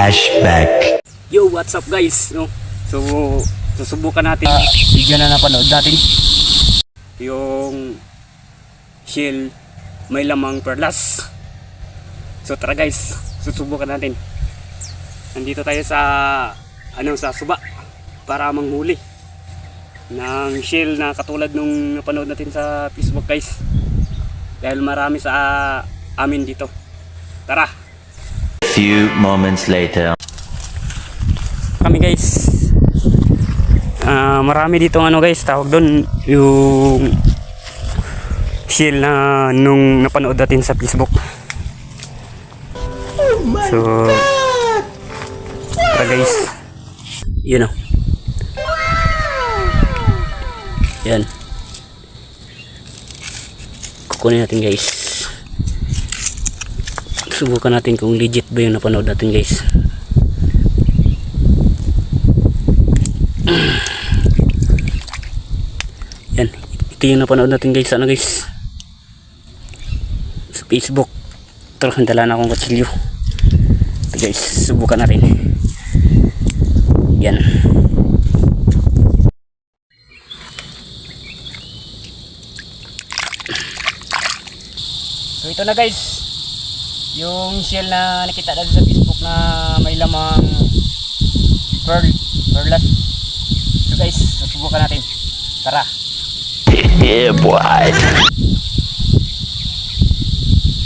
Flashback. Yo, what's up guys? No? So, susubukan natin video na napanood natin. Yung shell may lamang perlas. So tara guys, susubukan natin. Nandito tayo sa sa suba para manghuli ng shell na katulad nung napanood natin sa Facebook guys. Dahil marami sa amin dito. Tara. Few moments later. Kami guys. Marami dito guys, tawag doon yung shell na nung napanood natin sa Facebook. Oh my God! Tara guys. Yun o. Yan. Kukunin natin guys. Subukan natin kung legit ba yung napanood natin guys. Yan. Ito yung napanood natin guys. Ano guys? Sa Facebook. Pero dala na akong kutsilyo. Ito guys. Subukan natin. Yan. So ito na guys. Yung shell na nakita natin sa Facebook na may lamang perlas. So guys, susubukan natin. Tara. Yeah, boy.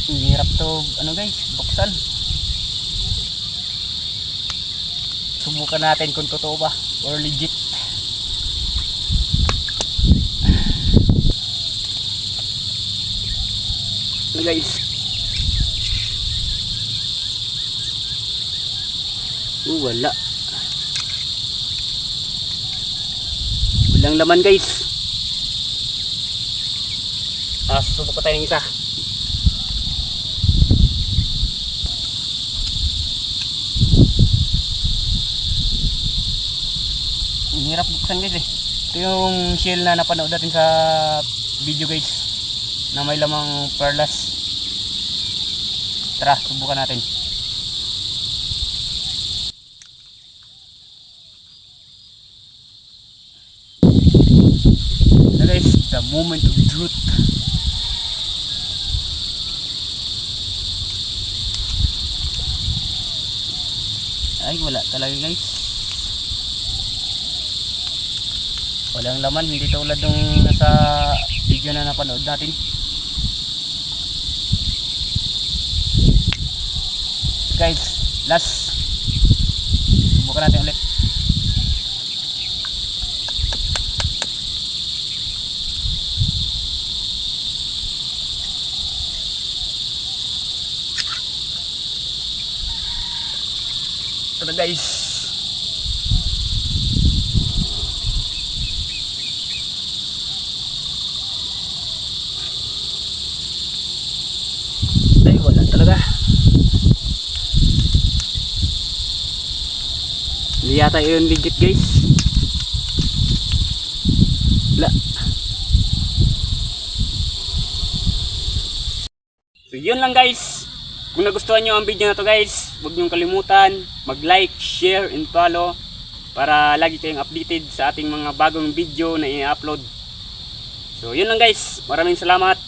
Hirap to guys, buksan. Subukan natin kung totoo ba or legit. So guys. Wala. Walang laman guys. Susubukan tayo ng isa. Ang hirap buksan guys eh. Ito yung shell na napanood natin sa video guys. Na may lamang perlas. Tara, subukan natin. Guys, the moment of truth. Ay, wala talaga guys. Walang laman, hindi tulad nung nasa video na napanood natin. Guys, last. Subukan natin ulit. Ito na guys. Ay, wala talaga. Hindi yata yun legit guys. Wala. So yun lang guys. Kung nagustuhan nyo ang video na to guys, huwag nyo kalimutan mag-like, share, and follow para lagi kayong updated sa ating mga bagong video na i-upload. So yun lang guys, maraming salamat.